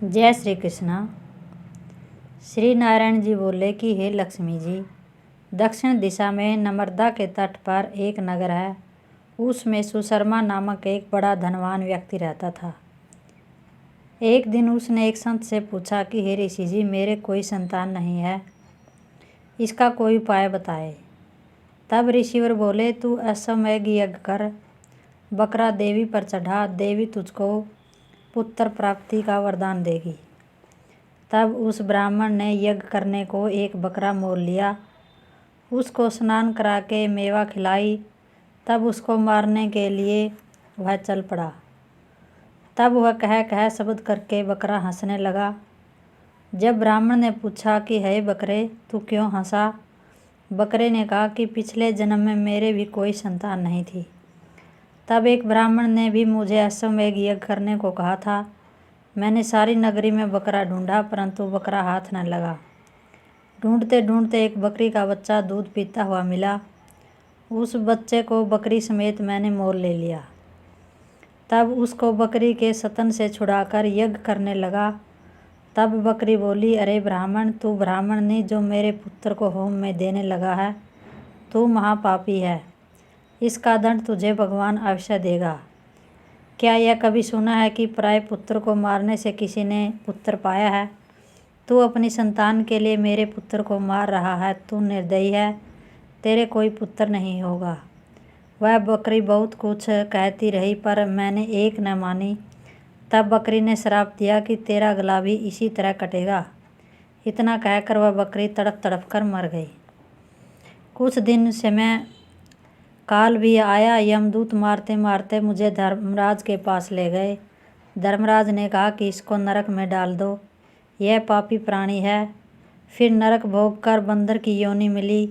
जय श्री कृष्णा। श्री नारायण जी बोले कि हे लक्ष्मी जी, दक्षिण दिशा में नर्मदा के तट पर एक नगर है। उसमें सुशर्मा नामक एक बड़ा धनवान व्यक्ति रहता था। एक दिन उसने एक संत से पूछा कि हे ऋषि जी, मेरे कोई संतान नहीं है, इसका कोई उपाय बताए। तब ऋषिवर बोले, तू अश्वमेध यज्ञ कर, बकरा देवी पर चढ़ा, देवी तुझको पुत्र प्राप्ति का वरदान देगी। तब उस ब्राह्मण ने यज्ञ करने को एक बकरा मोल लिया, उसको स्नान करा के मेवा खिलाई। तब उसको मारने के लिए वह चल पड़ा। तब वह कह कह शब्द करके बकरा हंसने लगा। जब ब्राह्मण ने पूछा कि हे बकरे, तू क्यों हंसा? बकरे ने कहा कि पिछले जन्म में मेरे भी कोई संतान नहीं थी। तब एक ब्राह्मण ने भी मुझे अश्वमेध यज्ञ करने को कहा था। मैंने सारी नगरी में बकरा ढूंढा, परंतु बकरा हाथ न लगा। ढूंढते ढूंढते एक बकरी का बच्चा दूध पीता हुआ मिला। उस बच्चे को बकरी समेत मैंने मोल ले लिया। तब उसको बकरी के स्तन से छुड़ाकर यज्ञ करने लगा। तब बकरी बोली, अरे ब्राह्मण, तू ब्राह्मण नहीं जो मेरे पुत्र को होम में देने लगा है, तू महापापी है। इसका दंड तुझे भगवान अवश्य देगा। क्या यह कभी सुना है कि पराये पुत्र को मारने से किसी ने पुत्र पाया है? तू अपनी संतान के लिए मेरे पुत्र को मार रहा है, तू निर्दयी है, तेरे कोई पुत्र नहीं होगा। वह बकरी बहुत कुछ कहती रही, पर मैंने एक न मानी। तब बकरी ने श्राप दिया कि तेरा गला भी इसी तरह कटेगा। इतना कहकर वह बकरी तड़प तड़प कर मर गई। कुछ दिन समय काल भी आया। यमदूत मारते मारते मुझे धर्मराज के पास ले गए। धर्मराज ने कहा कि इसको नरक में डाल दो, यह पापी प्राणी है। फिर नरक भोग कर बंदर की योनि मिली।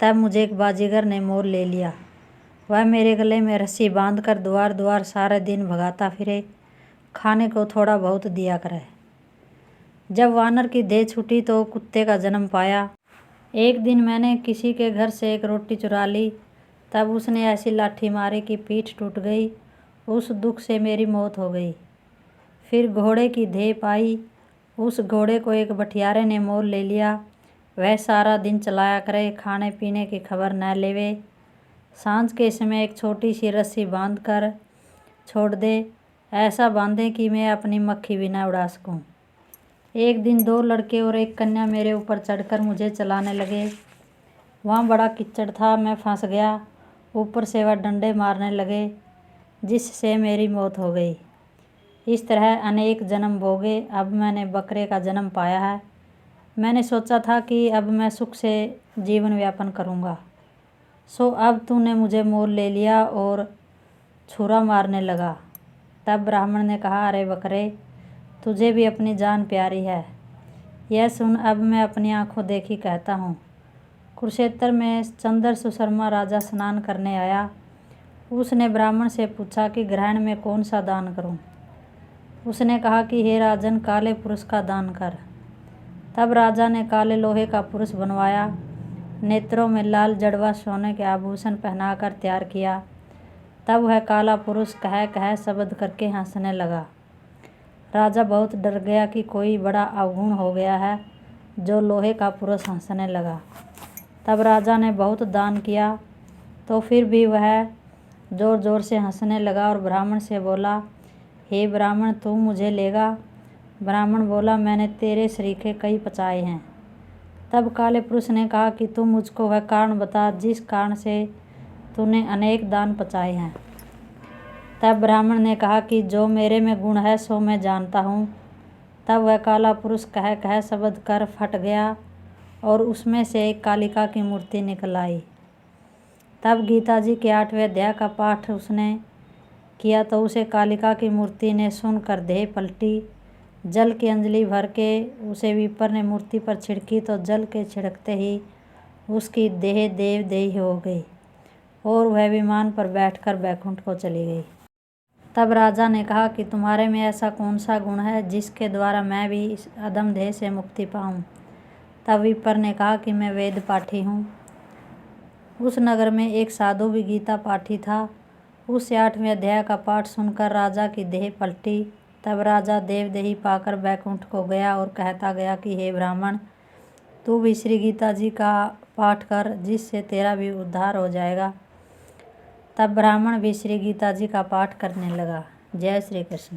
तब मुझे एक बाजीगर ने मोल ले लिया। वह मेरे गले में रस्सी बांधकर द्वार द्वार सारे दिन भगाता फिरे, खाने को थोड़ा बहुत दिया करे। जब वानर की देह छूटी तो कुत्ते का जन्म पाया। एक दिन मैंने किसी के घर से एक रोटी चुरा ली। तब उसने ऐसी लाठी मारी कि पीठ टूट गई। उस दुख से मेरी मौत हो गई। फिर घोड़े की देह पाई। उस घोड़े को एक बटियारे ने मोल ले लिया। वह सारा दिन चलाया करे, खाने पीने की खबर न लेवे। सांझ के समय एक छोटी सी रस्सी बांध कर छोड़ दे, ऐसा बांधे कि मैं अपनी मक्खी भी न उड़ा सकूं। एक दिन दो लड़के और एक कन्या मेरे ऊपर चढ़कर मुझे चलाने लगे। वहाँ बड़ा कीचड़ था, मैं फंस गया। ऊपर से वह डंडे मारने लगे, जिससे मेरी मौत हो गई। इस तरह अनेक जन्म भोगे, अब मैंने बकरे का जन्म पाया है। मैंने सोचा था कि अब मैं सुख से जीवन यापन करूँगा, सो अब तूने मुझे मोल ले लिया और छुरा मारने लगा। तब ब्राह्मण ने कहा, अरे बकरे, तुझे भी अपनी जान प्यारी है। यह सुन अब मैं अपनी आंखों देखी कहता हूँ। कुरुक्षेत्र में चंद्र सुशर्मा राजा स्नान करने आया। उसने ब्राह्मण से पूछा कि ग्रहण में कौन सा दान करूं। उसने कहा कि हे राजन, काले पुरुष का दान कर। तब राजा ने काले लोहे का पुरुष बनवाया, नेत्रों में लाल जड़वा सोने के आभूषण पहनाकर तैयार किया। तब वह काला पुरुष कह कह शब्द करके हंसने लगा। राजा बहुत डर गया कि कोई बड़ा अवगुण हो गया है, जो लोहे का पुरुष हंसने लगा। तब राजा ने बहुत दान किया, तो फिर भी वह जोर जोर से हंसने लगा और ब्राह्मण से बोला, हे ब्राह्मण, तू मुझे लेगा? ब्राह्मण बोला, मैंने तेरे सरीखे कई पचाए हैं। तब काले पुरुष ने कहा कि तुम मुझको वह कारण बता जिस कारण से तूने अनेक दान पचाए हैं। तब ब्राह्मण ने कहा कि जो मेरे में गुण है सो मैं जानता हूँ। तब वह काला पुरुष कह कह शब्द कर फट गया और उसमें से एक कालिका की मूर्ति निकल आई। तब गीता जी के 8वें अध्याय का पाठ उसने किया तो उसे कालिका की मूर्ति ने सुनकर देह पलटी। जल की अंजलि भर के उसे विपर ने मूर्ति पर छिड़की तो जल के छिड़कते ही उसकी देह देवदेही हो गई और वह विमान पर बैठकर बैकुंठ को चली गई। तब राजा ने कहा कि तुम्हारे में ऐसा कौन सा गुण है जिसके द्वारा मैं भी इस अधम देह से मुक्ति पाऊँ। तब विपर ने कहा कि मैं वेद पाठी हूँ। उस नगर में एक साधु भी गीता पाठी था। उससे 8वें अध्याय का पाठ सुनकर राजा की देह पलटी तब राजा देवदेही पाकर बैकुंठ को गया और कहता गया कि हे ब्राह्मण, तू भी श्री गीता जी का पाठ कर, जिससे तेरा भी उद्धार हो जाएगा। तब ब्राह्मण भी श्री गीता जी का पाठ करने लगा। जय श्री कृष्ण।